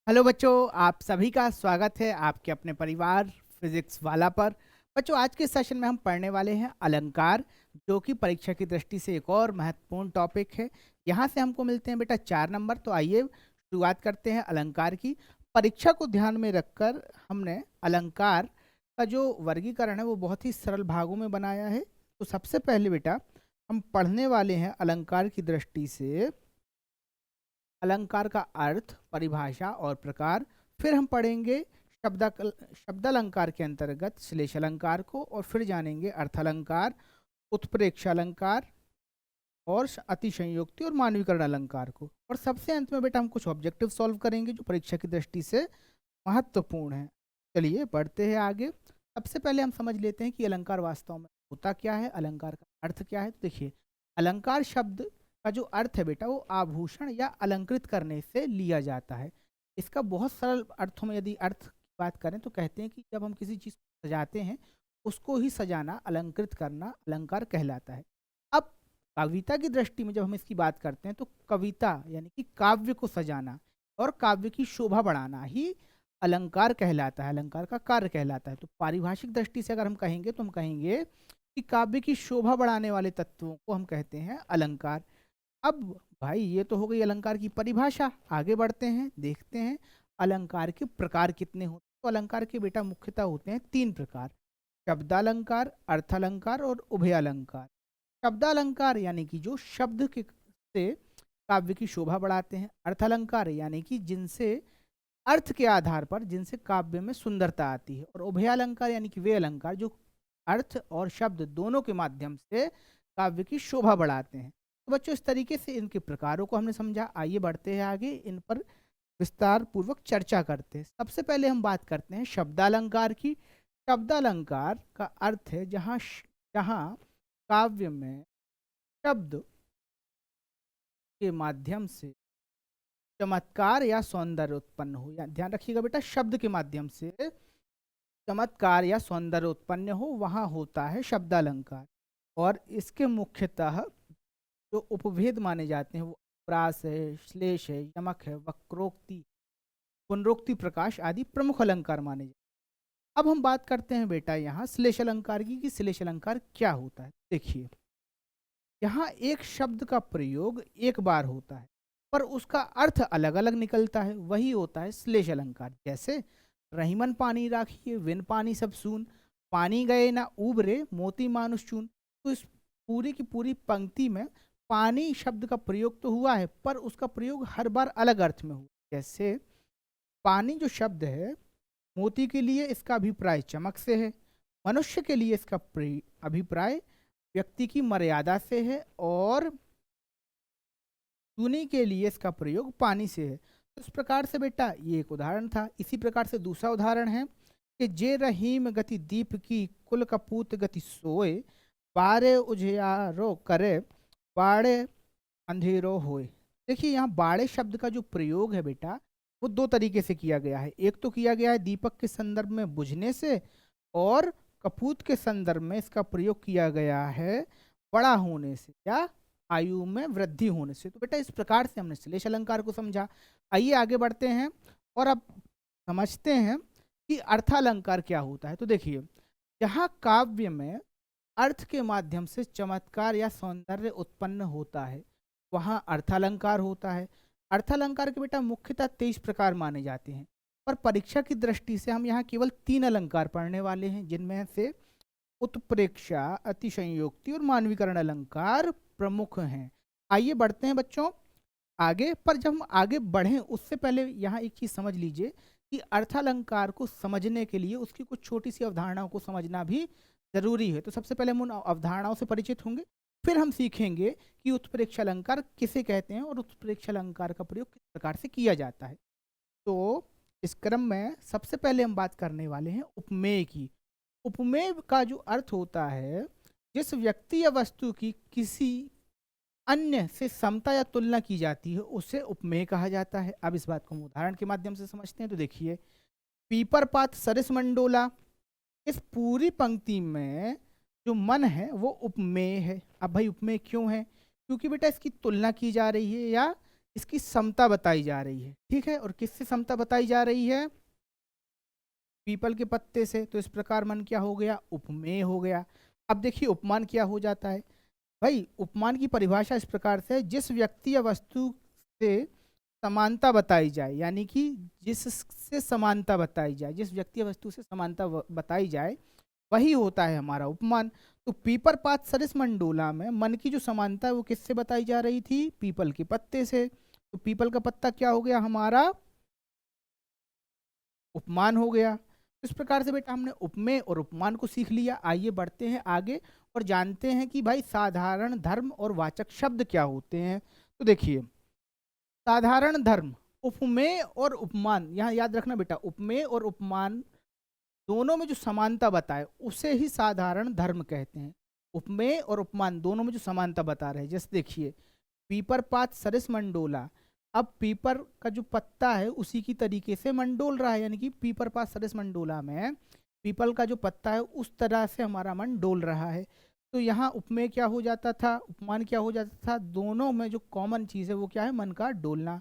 Hello बच्चों, आप सभी का स्वागत है आपके अपने परिवार फिजिक्स वाला पर। बच्चों, आज के सेशन में हम पढ़ने वाले हैं अलंकार, जो कि परीक्षा की दृष्टि से एक और महत्वपूर्ण टॉपिक है। यहाँ से हमको मिलते हैं बेटा 4 नंबर। तो आइए शुरुआत करते हैं अलंकार की। परीक्षा को ध्यान में रखकर हमने अलंकार का जो वर्गीकरण है वो बहुत ही सरल भागों में बनाया है। तो सबसे पहले बेटा हम पढ़ने वाले हैं अलंकार की दृष्टि से अलंकार का अर्थ, परिभाषा और प्रकार। फिर हम पढ़ेंगे शब्दालंकार के अंतर्गत श्लेष अलंकार को, और फिर जानेंगे अर्थालंकार, उत्प्रेक्षा अलंकार और अतिशयोक्ति और मानवीकरण अलंकार को। और सबसे अंत में बेटा हम कुछ ऑब्जेक्टिव सॉल्व करेंगे जो परीक्षा की दृष्टि से महत्वपूर्ण है। चलिए बढ़ते हैं आगे। सबसे पहले हम समझ लेते हैं कि अलंकार वास्तव में होता क्या है, अलंकार का अर्थ क्या है। तो देखिए, अलंकार शब्द का जो अर्थ है बेटा वो आभूषण या अलंकृत करने से लिया जाता है। इसका बहुत सरल अर्थों में यदि अर्थ की बात करें तो कहते हैं कि जब हम किसी चीज़ को सजाते हैं उसको ही सजाना, अलंकृत करना अलंकार कहलाता है। अब कविता की दृष्टि में जब हम इसकी बात करते हैं तो कविता यानी कि काव्य को सजाना और काव्य की शोभा बढ़ाना ही अलंकार कहलाता है, अलंकार का कार्य कहलाता है। तो पारिभाषिक दृष्टि से अगर हम कहेंगे तो हम कहेंगे कि काव्य की शोभा बढ़ाने वाले तत्वों को हम कहते हैं अलंकार। अब भाई ये तो हो गई अलंकार की परिभाषा। आगे बढ़ते हैं, देखते हैं अलंकार के प्रकार कितने होते हैं। तो अलंकार के बेटा मुख्यतः होते हैं 3 प्रकार: शब्दालंकार, अर्थालंकार और उभयालंकार। शब्दालंकार यानी कि जो शब्द के से काव्य की शोभा बढ़ाते हैं। अर्थालंकार यानी कि जिनसे अर्थ के आधार पर जिनसे काव्य में सुंदरता आती है। और उभयालंकार यानी कि वे अलंकार जो अर्थ और शब्द दोनों के माध्यम से काव्य की शोभा बढ़ाते हैं। तो बच्चों, इस तरीके से इनके प्रकारों को हमने समझा। आइए बढ़ते हैं आगे, इन पर विस्तार पूर्वक चर्चा करते हैं। सबसे पहले हम बात करते हैं शब्दालंकार की। शब्दालंकार का अर्थ है जहाँ काव्य में शब्द के माध्यम से चमत्कार या सौंदर्य उत्पन्न हो। या ध्यान रखिएगा बेटा, शब्द के माध्यम से चमत्कार या सौंदर्य उत्पन्न हो, वहां होता है शब्दालंकार। और इसके मुख्यतः जो उपभेद माने जाते हैं वो प्रास है, श्लेष है, यमक है, वक्रोक्ति, पुनरोक्ति, प्रकाश आदि प्रमुख अलंकार माने जाते हैं। अब हम बात करते हैं बेटा यहाँ श्लेष अलंकार की, कि श्लेष अलंकार क्या होता है। देखिए, यहाँ एक शब्द का प्रयोग एक बार होता है पर उसका अर्थ अलग अलग निकलता है, वही होता है श्लेष अलंकार। जैसे रहीमन पानी राखिए विन पानी सब सून, पानी गए ना उबरे मोती मानुष चून। तो इस पूरी की पूरी पंक्ति में पानी शब्द का प्रयोग तो हुआ है पर उसका प्रयोग हर बार अलग अर्थ में हुआ। जैसे पानी जो शब्द है, मोती के लिए इसका अभिप्राय चमक से है, मनुष्य के लिए इसका अभिप्राय व्यक्ति की मर्यादा से है, और चूनी के लिए इसका प्रयोग पानी से है। तो इस प्रकार से बेटा ये एक उदाहरण था। इसी प्रकार से दूसरा उदाहरण है कि जे रहीम गति दीप की कुल कपूत गति सोए, बारे उजियारो करे बाड़े अंधेरो होए। देखिए, यहाँ बाड़े शब्द का जो प्रयोग है बेटा वो 2 तरीके से किया गया है। एक तो किया गया है दीपक के संदर्भ में बुझने से, और कपूत के संदर्भ में इसका प्रयोग किया गया है बड़ा होने से या आयु में वृद्धि होने से। तो बेटा इस प्रकार से हमने श्लेष अलंकार को समझा। आइए आगे बढ़ते हैं और अब समझते हैं कि अर्थालंकार क्या होता है। तो देखिए, जहाँ काव्य में अर्थ के माध्यम से चमत्कार या सौंदर्य उत्पन्न होता है वहाँ अर्थालंकार होता है। अर्थालंकार के बेटा मुख्यतः 23 प्रकार माने जाते हैं, पर परीक्षा की दृष्टि से हम यहाँ केवल 3 अलंकार पढ़ने वाले हैं, जिनमें से उत्प्रेक्षा, अतिशयोक्ति और मानवीकरण अलंकार प्रमुख हैं। आइए बढ़ते हैं बच्चों आगे। पर जब हम आगे बढ़ें उससे पहले यहाँ एक चीज समझ लीजिए कि अर्थालंकार को समझने के लिए उसकी कुछ छोटी सी अवधारणाओं को समझना भी जरूरी है। तो सबसे पहले हम उन अवधारणाओं से परिचित होंगे, फिर हम सीखेंगे कि उत्प्रेक्षा अलंकार किसे कहते हैं और उत्प्रेक्षा अलंकार का प्रयोग किस प्रकार से किया जाता है। तो इस क्रम में सबसे पहले हम बात करने वाले हैं उपमेय की। उपमेय का जो अर्थ होता है, जिस व्यक्ति या वस्तु की किसी अन्य से समता या तुलना की जाती है उसे उपमेय कहा जाता है। अब इस बात को हम उदाहरण के माध्यम से समझते हैं। तो देखिए, पीपर पात सरिस मंडोला, इस पूरी पंक्ति में जो मन है वो उपमेय है। अब भाई उपमेय क्यों है? क्योंकि बेटा इसकी तुलना की जा रही है या इसकी समता बताई जा रही है, ठीक है। और किससे समता बताई जा रही है? पीपल के पत्ते से। तो इस प्रकार मन क्या हो गया? उपमेय हो गया। अब देखिए उपमान क्या हो जाता है भाई। उपमान की परिभाषा इस प्रकार से है, जिस व्यक्ति या वस्तु से समानता बताई जाए, यानी कि जिससे समानता बताई जाए, जिस व्यक्ति या वस्तु से समानता बताई जाए, वही होता है हमारा उपमान। तो पीपर पात सरिस मंडोला में मन की जो समानता है वो किससे बताई जा रही थी? पीपल के पत्ते से। तो पीपल का पत्ता क्या हो गया हमारा? उपमान हो गया। इस प्रकार से बेटा हमने उपमेय और उपमान को सीख लिया। आइए बढ़ते हैं आगे और जानते हैं कि भाई साधारण धर्म और वाचक शब्द क्या होते हैं। तो देखिए, साधारण धर्म, उपमेय और उपमान, यहाँ याद रखना बेटा, उपमेय और उपमान दोनों में जो समानता बताए उसे ही साधारण धर्म कहते हैं। उपमेय और उपमान दोनों में जो समानता बता रहे हैं, जैसे देखिए पीपर पात सरिस मंडोला। अब पीपर का जो पत्ता है उसी की तरीके से मंडोल रहा है, यानी कि पीपर पात सरिस मंडोला में पीपल का जो पत्ता है उस तरह से हमारा मन डोल रहा है। तो यहाँ उपमेय क्या हो जाता था, उपमान क्या हो जाता था? दोनों में जो कॉमन चीज़ है वो क्या है? मन का डोलना।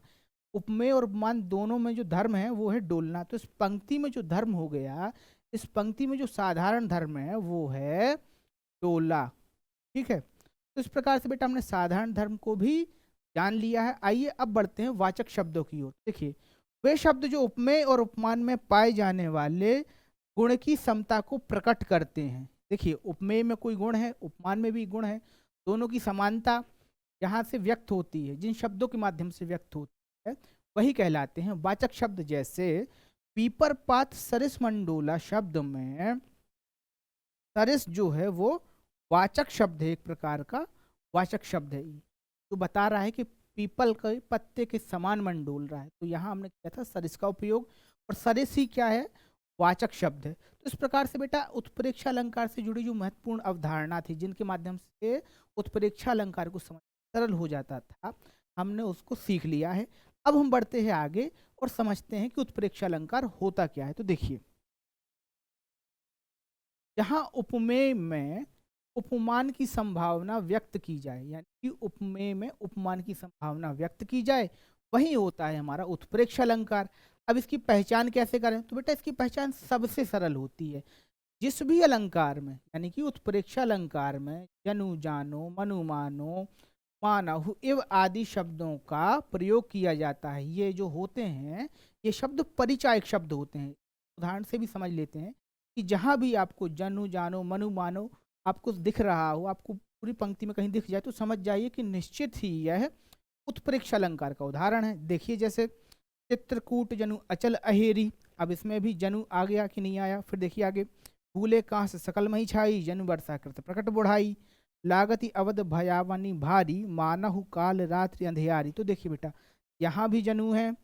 उपमेय और उपमान दोनों में जो धर्म है वो है डोलना। तो इस पंक्ति में जो धर्म हो गया, इस पंक्ति में जो साधारण धर्म है वो है डोला, ठीक है। तो इस प्रकार से बेटा हमने साधारण धर्म को भी जान लिया है। आइए अब बढ़ते हैं वाचक शब्दों की ओर। देखिए, वे शब्द जो उपमेय और उपमान में पाए जाने वाले गुण की समता को प्रकट करते हैं। देखिए, उपमेय में कोई गुण है, उपमान में भी गुण है, दोनों की समानता यहाँ से व्यक्त होती है, जिन शब्दों के माध्यम से व्यक्त होती है वही कहलाते हैं वाचक शब्द। जैसे पीपर पात सरिस मंडोला शब्द में सरिस जो है वो वाचक शब्द है, एक प्रकार का वाचक शब्द है। तो बता रहा है कि पीपल के पत्ते के समान मन डोल रहा है। तो यहाँ हमने किया था सरिस का उपयोग, और सरिस ही क्या है? वाचक शब्द है। तो इस प्रकार से बेटा उत्प्रेक्षा अलंकार से जुड़ी जो महत्वपूर्ण अवधारणा थी, जिनके माध्यम से उत्प्रेक्षा अलंकार को समझ सरल हो जाता था, हमने उसको सीख लिया है। अब हम बढ़ते हैं आगे और समझते हैं कि उत्प्रेक्षा अलंकार होता क्या है। तो देखिए, जहाँ उपमेय में उपमान की संभावना व्यक्त की जाए, यानी कि उपमेय में उपमान की संभावना व्यक्त की जाए, वही होता है हमारा उत्प्रेक्ष अलंकार। अब इसकी पहचान कैसे करें? तो बेटा इसकी पहचान सबसे सरल होती है। जिस भी अलंकार में, यानी कि उत्प्रेक्ष अलंकार में जनु जानो, मनु मानो, मानहु इव आदि शब्दों का प्रयोग किया जाता है, ये जो होते हैं ये शब्द परिचायक शब्द होते हैं। उदाहरण से भी समझ लेते हैं कि जहां भी आपको जनु जानो, मनु मानो आपको दिख रहा हो, आपको पूरी पंक्ति में कहीं दिख जाए, तो समझ जाइए कि निश्चित ही यह उत्प्रेक्ष अलंकार का उदाहरण है। देखिए, जैसे चित्रकूट जनु अचल अहेरी, अब इसमें भी जनु आ गया कि नहीं आया? फिर देखिए आगे, भूले कहाँ से सकल मही छाई, जनु वर्षा कृत प्रकट बुढ़ाई, लागति अवध भयावनी भारी, मानहु काल रात्रि अंधियारी। तो देखिए बेटा, यहाँ भी जनु है,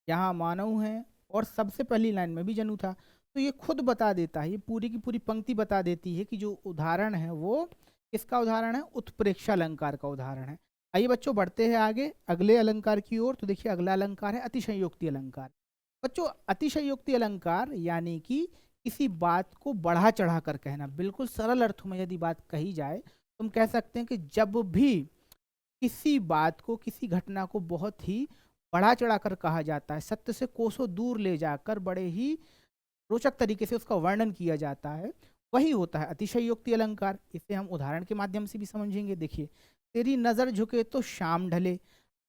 यहाँ मानव है, और सबसे पहली लाइन में भी जनु था। तो ये खुद बता देता है, ये पूरी की पूरी पंक्ति बता देती है कि जो उदाहरण है वो किसका उदाहरण है? उत्प्रेक्षा अलंकार का उदाहरण है। आइए बच्चों बढ़ते हैं आगे अगले अलंकार की ओर। तो देखिए अगला अलंकार है अतिशयोक्ति अलंकार। बच्चों, अतिशयोक्ति अलंकार यानी कि किसी बात को बढ़ा चढ़ा कर कहना। बिल्कुल सरल अर्थों में यदि बात कही जाए तो हम कह सकते हैं कि जब भी किसी बात को, किसी घटना को बहुत ही बढ़ा चढ़ा कर कहा जाता है, सत्य से कोसों दूर ले जाकर बड़े ही रोचक तरीके से उसका वर्णन किया जाता है, वही होता है अतिशयोक्ति अलंकार। इसे हम उदाहरण के माध्यम से भी समझेंगे। देखिए, तेरी नजर झुके तो शाम ढले।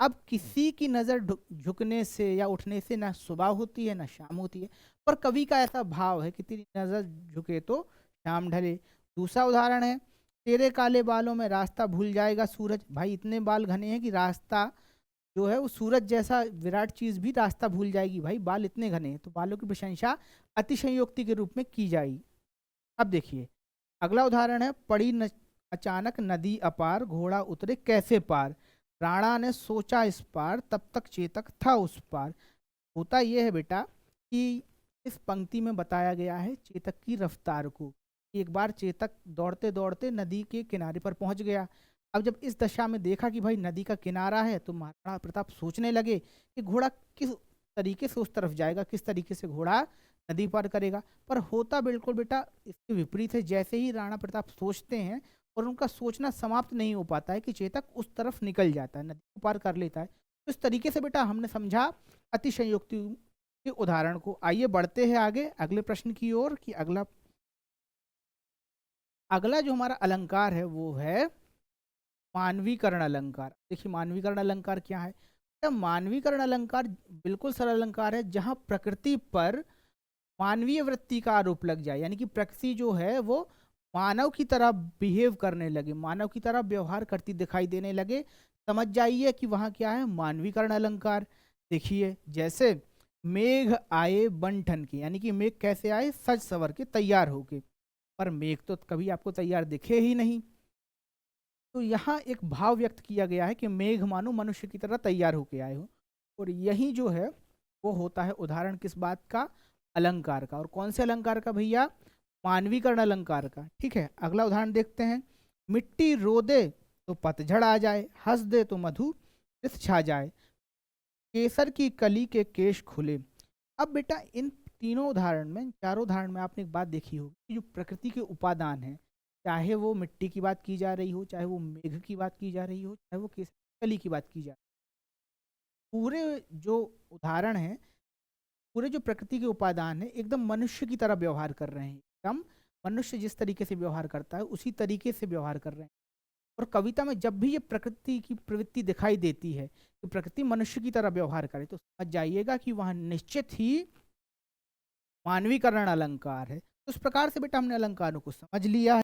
अब किसी की नजर झुकने से या उठने से ना सुबह होती है ना शाम होती है, पर कवि का ऐसा भाव है कि तेरी नजर झुके तो शाम ढले। दूसरा उदाहरण है, तेरे काले बालों में रास्ता भूल जाएगा सूरज। भाई इतने बाल घने हैं कि रास्ता जो है वो सूरज जैसा विराट चीज भी रास्ता भूल जाएगी। भाई बाल इतने घने हैं, तो बालों की प्रशंसा अतिशयोक्ति के रूप में की जाएगी। अब देखिए अगला उदाहरण है, पड़ी अचानक नदी अपार, घोड़ा उतरे कैसे पार, राणा ने सोचा इस पार, तब तक चेतक था उस पार। होता यह है बेटा कि इस पंक्ति में बताया गया है चेतक की रफ्तार को। एक बार चेतक दौड़ते दौड़ते नदी के किनारे पर पहुंच गया। अब जब इस दशा में देखा कि भाई नदी का किनारा है, तो महाराणा प्रताप सोचने लगे कि घोड़ा किस तरीके से उस तरफ जाएगा, किस तरीके से घोड़ा नदी पार करेगा। पर होता बिल्कुल बेटा इसके विपरीत है। जैसे ही राणा प्रताप सोचते हैं और उनका सोचना समाप्त नहीं हो पाता है कि चेतक उस तरफ निकल जाता है, नदी को पार कर लेता है। तो इस तरीके से बेटा हमने समझा अतिशयोक्ति के उदाहरण को। आइए बढ़ते हैं आगे अगले प्रश्न की ओर कि अगला अगला जो हमारा अलंकार है वो है मानवीकरण अलंकार। देखिए मानवीकरण अलंकार क्या है? तो मानवीकरण अलंकार बिल्कुल सरल अलंकार है जहां प्रकृति पर मानवीय वृत्ति का आरोप लग जाए, यानी कि प्रकृति जो है वो मानव की तरह बिहेव करने लगे, मानव की तरह व्यवहार करती दिखाई देने लगे। समझ जाइए कि वहां क्या है, मानवीकरण अलंकार। देखिए जैसे मेघ आए बन ठन के, यानी कि मेघ कैसे आए, सज सवर के तैयार होके, पर मेघ तो कभी आपको तैयार दिखे ही नहीं। तो यहाँ एक भाव व्यक्त किया गया है कि मेघ मानो मनुष्य की तरह तैयार होके आए हो। और यही जो है वो होता है उदाहरण किस बात का, अलंकार का। और कौन से अलंकार का भैया, मानवीकरण अलंकार का। ठीक है, अगला उदाहरण देखते हैं। मिट्टी रो दे तो पतझड़ आ जाए, हंस दे तो मधु रस छा जाए, केसर की कली के केश खुले। अब बेटा इन तीनों उदाहरण में, चारों उदाहरण में आपने एक बात देखी होगी कि जो प्रकृति के उपादान है, चाहे वो मिट्टी की बात की जा रही हो, चाहे वो मेघ की बात की जा रही हो, चाहे वो केसर की कली की बात की जाए, पूरे जो उदाहरण है, पूरे जो प्रकृति के उपादान है एकदम मनुष्य की तरह व्यवहार कर रहे हैं। एकदम मनुष्य जिस तरीके से व्यवहार करता है उसी तरीके से व्यवहार कर रहे हैं। और कविता में जब भी ये प्रकृति की प्रवृत्ति दिखाई देती है कि प्रकृति मनुष्य की तरह व्यवहार करे, तो समझ जाइएगा कि वहां निश्चित ही मानवीकरण अलंकार है। तो इस प्रकार से बेटा हमने अलंकारों को समझ लिया है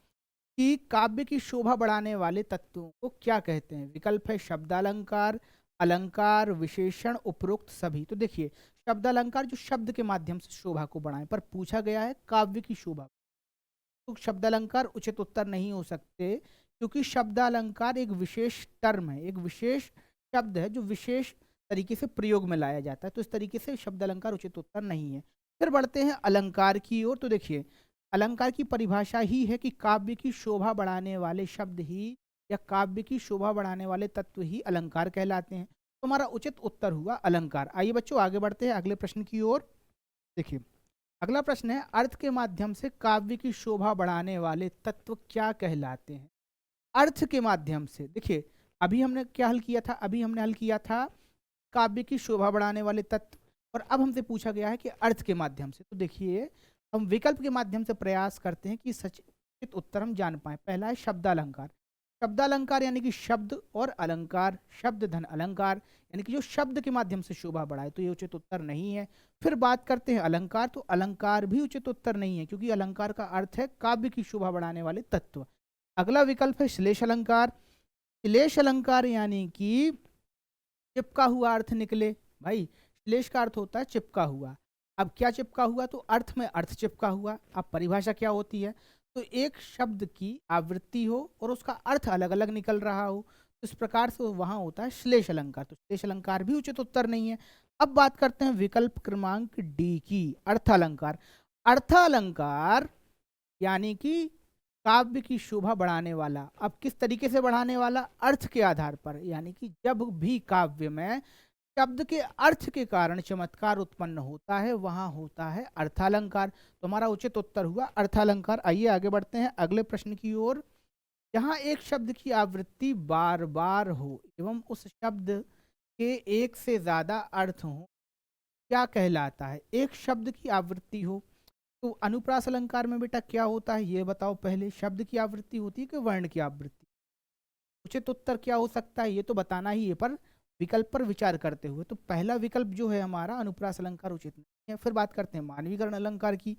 कि काव्य की शोभा बढ़ाने वाले तत्वों को क्या कहते हैं। विकल्प है शब्दालंकार, अलंकार, विशेषण, उपरोक्त सभी। तो देखिए शब्दालंकार जो शब्द के माध्यम से शोभा को बढ़ाएं, पर पूछा गया है काव्य की शोभा, तो शब्दालंकार उचित उत्तर नहीं हो सकते, क्योंकि शब्दालंकार एक विशेष टर्म है, एक विशेष शब्द है जो विशेष तरीके से प्रयोग में लाया जाता है। तो इस तरीके से शब्दालंकार उचित उत्तर नहीं है। फिर बढ़ते हैं अलंकार की ओर। तो देखिए अलंकार की परिभाषा ही है कि काव्य की शोभा बढ़ाने वाले शब्द ही या काव्य की शोभा बढ़ाने वाले तत्व ही अलंकार कहलाते हैं। तो हमारा उचित उत्तर हुआ अलंकार। आइए बच्चों आगे बढ़ते हैं अगले प्रश्न की ओर। देखिए अगला प्रश्न है, अर्थ के माध्यम से काव्य की शोभा बढ़ाने वाले तत्व क्या कहलाते हैं। अर्थ के माध्यम से, देखिए अभी हमने क्या हल किया था, अभी हमने हल किया था काव्य की शोभा बढ़ाने वाले तत्व, और अब हमसे पूछा गया है कि अर्थ के माध्यम से। तो देखिए हम विकल्प के माध्यम से प्रयास करते हैं कि सचित उत्तर हम जान पाए। पहला है शब्दालंकार। शब्दालंकार यानी कि शब्द और अलंकार, शब्द धन अलंकार, यानी कि जो शब्द के माध्यम से शोभा बढ़ाए, तो ये उचित उत्तर नहीं है। फिर बात करते हैं अलंकार, तो अलंकार भी उचित उत्तर नहीं है, क्योंकि अलंकार का अर्थ है काव्य की शोभा बढ़ाने वाले तत्व। अगला विकल्प है श्लेष अलंकार। श्लेष अलंकार यानी कि चिपका हुआ अर्थ निकले। भाई श्लेष का अर्थ होता है चिपका हुआ। अब क्या चिपका हुआ, तो अर्थ में अर्थ चिपका हुआ। अब परिभाषा क्या होती है, तो एक शब्द की आवृत्ति हो और उसका अर्थ अलग अलग निकल रहा हो, तो इस प्रकार से वहां होता है श्लेष अलंकार। तो श्लेष अलंकार भी उचित उत्तर नहीं है। अब बात करते हैं विकल्प क्रमांक डी की, अर्थालंकार। अर्थालंकार यानी कि काव्य की शोभा बढ़ाने वाला। अब किस तरीके से बढ़ाने वाला, अर्थ के आधार पर, यानी कि जब भी काव्य में शब्द के अर्थ के कारण चमत्कार उत्पन्न होता है वहां होता है अर्थालंकार। तो हमारा उचित उत्तर हुआ अर्थालंकार। आइए आगे बढ़ते हैं अगले प्रश्न की ओर। जहां एक शब्द की आवृत्ति बार बार हो एवं उस शब्द के एक से ज्यादा अर्थ हो, क्या कहलाता है। एक शब्द की आवृत्ति हो, तो अनुप्रास अलंकार में बेटा क्या होता है ये बताओ पहले। शब्द की आवृत्ति होती है कि वर्ण की आवृत्ति। उचित उत्तर क्या हो सकता है ये तो बताना ही है, पर विकल्प पर विचार करते हुए। तो पहला विकल्प जो है हमारा अनुप्रास अलंकार उचित नहीं है। फिर बात करते हैं मानवीकरण अलंकार की।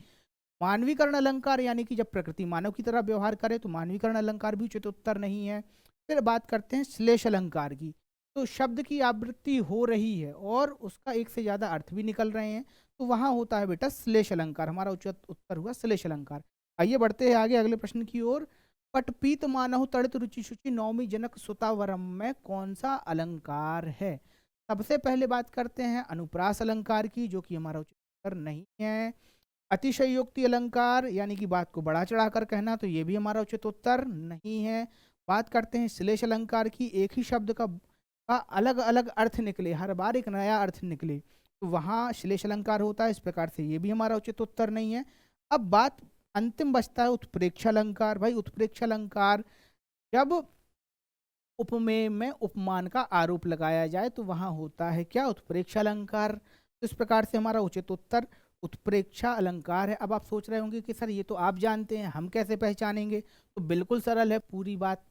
मानवीकरण अलंकार यानी कि जब प्रकृति मानव की तरह व्यवहार करे, तो मानवीकरण अलंकार भी उचित उत्तर नहीं है। फिर बात करते हैं श्लेष अलंकार की। तो शब्द की आवृत्ति हो रही है और उसका एक से ज्यादा अर्थ भी निकल रहे हैं, तो वहां होता है बेटा श्लेष अलंकार। हमारा उचित उत्तर हुआ श्लेष अलंकार। आइए बढ़ते हैं आगे अगले प्रश्न की ओर। पटपीत मानहु तड़ित रुचि शुचि नौमी जनक सुतावरम में कौन सा अलंकार है। सबसे पहले बात करते हैं अनुप्रास अलंकार की, जो कि हमारा उचित उत्तर नहीं है। अतिशयोक्ति अलंकार यानी कि बात को बढ़ा चढ़ाकर कहना, तो ये भी हमारा उचित उत्तर नहीं है। बात करते हैं श्लेष अलंकार की। एक ही शब्द का अलग अलग अर्थ निकले, हर बार एक नया अर्थ निकले, तो वहाँ श्लेष अलंकार होता है। इस प्रकार से ये भी हमारा उचित उत्तर नहीं है। अब बात अंतिम बचता है उत्प्रेक्षा अलंकार। भाई उत्प्रेक्षा अलंकार जब उपमेय में उपमान का आरोप लगाया जाए तो वहां होता है क्या, उत्प्रेक्षा अलंकार। तो इस प्रकार से हमारा उचित उत्तर उत्प्रेक्षा अलंकार है। अब आप सोच रहे होंगे कि सर ये तो आप जानते हैं, हम कैसे पहचानेंगे। तो बिल्कुल सरल है, पूरी बात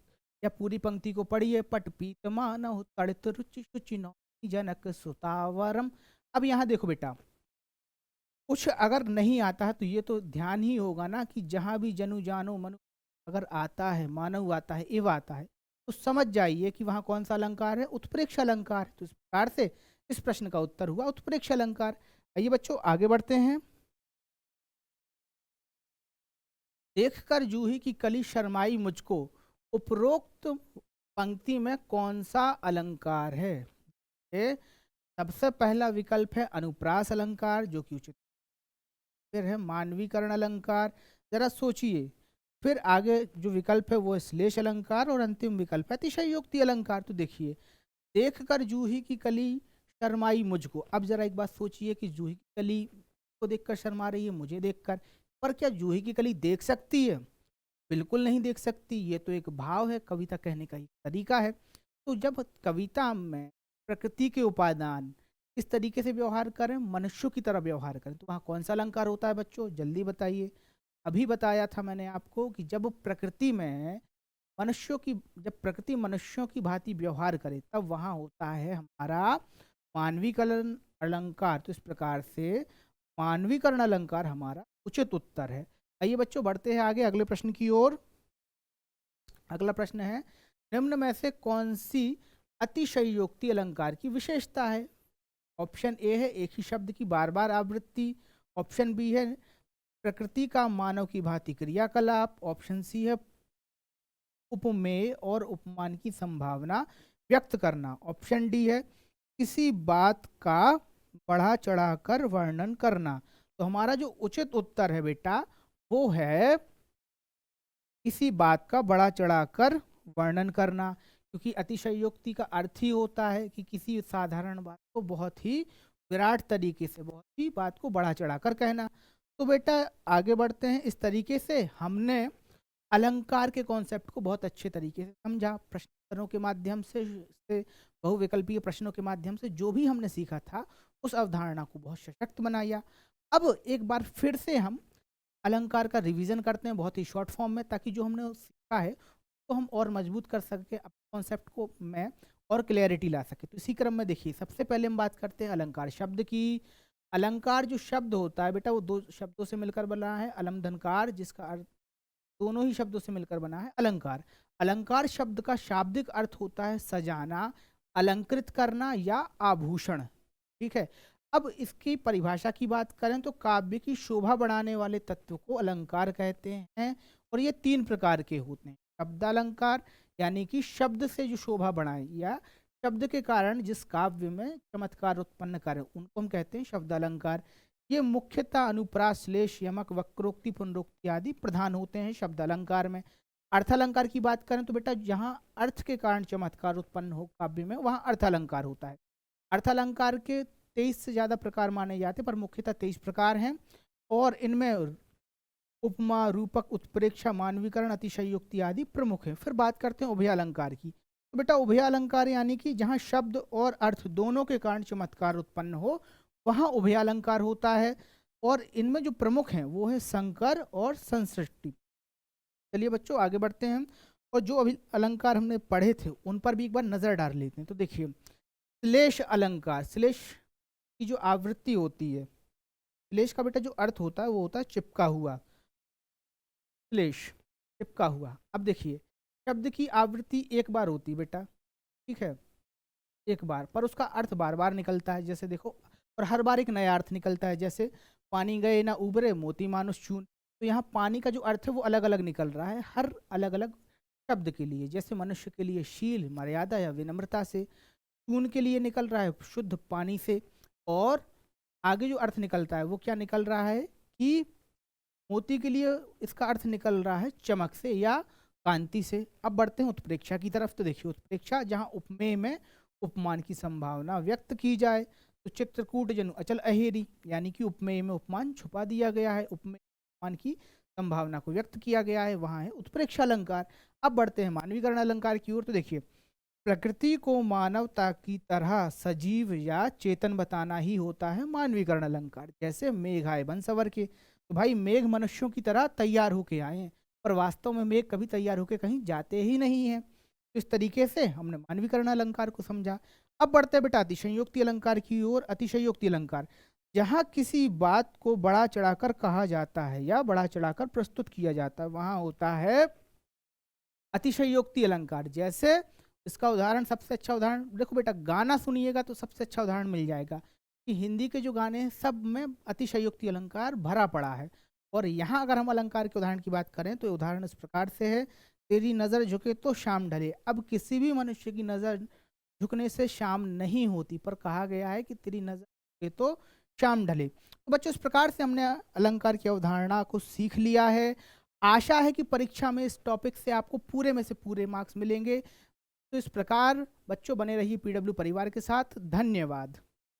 या पूरी पंक्ति को पढ़िए। पट पीतमान तड़ित रुचि शुचि नौमी जनक सुतावरम। अब यहाँ देखो बेटा, कुछ अगर नहीं आता है तो ये तो ध्यान ही होगा ना कि जहां भी जनु जानो मनु अगर आता है, मानव आता है, इव आता है, तो समझ जाइए कि वहां कौन सा अलंकार है, उत्प्रेक्ष अलंकार। तो इस प्रकार से इस प्रश्न का उत्तर हुआ उत्प्रेक्ष अलंकार। आइए बच्चों आगे बढ़ते हैं। देखकर जूही की कली शर्माई मुझको, उपरोक्त पंक्ति में कौन सा अलंकार है। ये सबसे पहला विकल्प है अनुप्रास अलंकार, जो कि उचित। फिर है मानवीकरण अलंकार, जरा सोचिए। फिर आगे जो विकल्प है वो है श्लेष अलंकार, और अंतिम विकल्प है अतिशयोक्ति अलंकार। तो देखिए, देख कर जूही की कली शर्माई मुझको। अब जरा एक बात सोचिए कि जूही की कली को देखकर शर्मा रही है, मुझे देखकर। पर क्या जूही की कली देख सकती है? बिल्कुल नहीं देख सकती। ये तो एक भाव है, कविता कहने का ही तरीका है। तो जब कविता में प्रकृति के उपादान इस तरीके से व्यवहार करें, मनुष्यों की तरह व्यवहार करें, तो वहाँ कौन सा अलंकार होता है बच्चों, जल्दी बताइए। अभी बताया था मैंने आपको कि जब प्रकृति में मनुष्यों की जब प्रकृति मनुष्यों की भांति व्यवहार करे, तब वहाँ होता है हमारा मानवीकरण अलंकार। तो इस प्रकार से मानवीकरण अलंकार हमारा उचित उत्तर है। आइए बच्चों बढ़ते हैं आगे अगले प्रश्न की ओर। अगला प्रश्न है, निम्न में से कौन सी अतिशयोक्ति अलंकार की विशेषता है। ऑप्शन ए है एक ही शब्द की बार बार आवृत्ति। ऑप्शन बी है प्रकृति का मानव की भांति क्रियाकलाप। ऑप्शन सी है उपमेय और उपमान की संभावना व्यक्त करना। ऑप्शन डी है किसी बात का बढ़ा चढ़ाकर वर्णन करना। तो हमारा जो उचित उत्तर है बेटा वो है किसी बात का बढ़ा चढ़ाकर वर्णन करना, क्योंकि अतिशयोक्ति का अर्थ ही होता है कि किसी साधारण बात को बहुत ही विराट तरीके से, बहुत ही बात को बढ़ा चढ़ाकर कहना। तो बेटा आगे बढ़ते हैं। इस तरीके से हमने अलंकार के कॉन्सेप्ट को बहुत अच्छे तरीके से समझा। प्रश्नों के माध्यम से बहुविकल्पीय प्रश्नों के माध्यम से जो भी हमने सीखा था, उस अवधारणा को बहुत सशक्त बनाया। अब एक बार फिर से हम अलंकार का रिवीजन करते हैं बहुत ही शॉर्ट फॉर्म में, ताकि जो हमने सीखा है तो हम और मजबूत कर सके, अपने कॉन्सेप्ट को में और क्लैरिटी ला सके। तो इसी क्रम में देखिए, सबसे पहले हम बात करते हैं अलंकार शब्द की। अलंकार जो शब्द होता है बेटा, वो दो शब्दों से मिलकर बना है, अलम धनकार, जिसका अर्थ दोनों ही शब्दों से मिलकर बना है अलंकार। अलंकार शब्द का शाब्दिक अर्थ होता है सजाना, अलंकृत करना या आभूषण। ठीक है। अब इसकी परिभाषा की बात करें तो काव्य की शोभा बढ़ाने वाले तत्व को अलंकार कहते हैं, और ये तीन प्रकार के होते हैं। शब्द अलंकार यानी कि शब्द से जो शोभा बढ़ाए या शब्द के कारण जिस काव्य में चमत्कार उत्पन्न करें, उनको हम कहते हैं शब्द अलंकार। ये मुख्यतः अनुप्रास, श्लेष, यमक, वक्रोक्ति, पुनरोक्ति आदि प्रधान होते हैं शब्द अलंकार में। अर्थ अलंकार की बात करें तो बेटा जहाँ अर्थ के कारण चमत्कार उत्पन्न हो काव्य में, वहाँ अर्थ अलंकार होता है। अर्थ अलंकार के 23 से ज्यादा प्रकार माने जाते हैं, पर मुख्यतः 23 प्रकार हैं, और इनमें उपमा, रूपक, उत्प्रेक्षा, मानवीकरण, अतिशयोक्ति आदि प्रमुख हैं। फिर बात करते हैं उभय अलंकार की। तो बेटा उभय अलंकार यानी कि जहाँ शब्द और अर्थ दोनों के कारण चमत्कार उत्पन्न हो, वहाँ उभय अलंकार होता है। और इनमें जो प्रमुख हैं वो है संकर और संसृष्टि। चलिए बच्चों आगे बढ़ते हैं, और जो अभी अलंकार हमने पढ़े थे उन पर भी एक बार नजर डाल लेते हैं। तो देखिए, श्लेष अलंकार, श्लेष की जो आवृत्ति होती है, श्लेष का बेटा जो अर्थ होता है वो होता है चिपका हुआ। श्लेष चिपका हुआ। अब देखिए, शब्द की आवृत्ति एक बार होती है बेटा, ठीक है, एक बार, पर उसका अर्थ बार बार निकलता है। जैसे देखो, और हर बार एक नया अर्थ निकलता है। जैसे पानी गए ना उबरे, मोती मानुष चून। तो यहाँ पानी का जो अर्थ है वो अलग अलग निकल रहा है हर अलग अलग शब्द के लिए। जैसे मनुष्य के लिए शील, मर्यादा या विनम्रता से, चून के लिए निकल रहा है शुद्ध पानी से, और आगे जो अर्थ निकलता है वो क्या निकल रहा है कि मोती के लिए इसका अर्थ निकल रहा है चमक से या कांति से। अब बढ़ते हैं उत्प्रेक्षा की तरफ। तो देखिए, उत्प्रेक्षा जहाँ उपमेय में उपमान की संभावना व्यक्त की जाए, तो चित्रकूट जनु अचल अहेरी, यानी कि उपमेय में उपमान छुपा दिया गया है, उपमेय उपमान की संभावना को व्यक्त किया गया है, वहाँ है उत्प्रेक्षा अलंकार। अब बढ़ते हैं मानवीकरण अलंकार की ओर। तो देखिए, प्रकृति को मानवता की तरह सजीव या चेतन बताना ही होता है मानवीकरण अलंकार। जैसे मेघ आए बन सवर के, तो भाई मेघ मनुष्यों की तरह तैयार होके आए हैं, पर वास्तव में मेघ कभी तैयार होके कहीं जाते ही नहीं है। तो इस तरीके से हमने मानवीकरण अलंकार को समझा। अब बढ़ते हैं बेटा अतिशयोक्ति अलंकार की ओर। अतिशयोक्ति अलंकार, जहाँ किसी बात को बड़ा चढ़ाकर कहा जाता है या बड़ा चढ़ाकर प्रस्तुत किया जाता है, वहां होता है अतिशयोक्ति अलंकार। जैसे इसका उदाहरण, सबसे अच्छा उदाहरण देखो बेटा, गाना सुनिएगा तो सबसे अच्छा उदाहरण मिल जाएगा कि हिंदी के जो गाने हैं सब में अतिशयोक्ति अलंकार भरा पड़ा है। और यहाँ अगर हम अलंकार के उदाहरण की बात करें तो ये उदाहरण इस प्रकार से है, तेरी नज़र झुके तो शाम ढले। अब किसी भी मनुष्य की नज़र झुकने से शाम नहीं होती, पर कहा गया है कि तेरी नज़र झुके तो शाम ढले। तो बच्चों, इस प्रकार से हमने अलंकार की अवधारणा को सीख लिया है। आशा है कि परीक्षा में इस टॉपिक से आपको पूरे में से पूरे मार्क्स मिलेंगे। तो इस प्रकार बच्चों बने रहिए पीडब्ल्यू परिवार के साथ। धन्यवाद।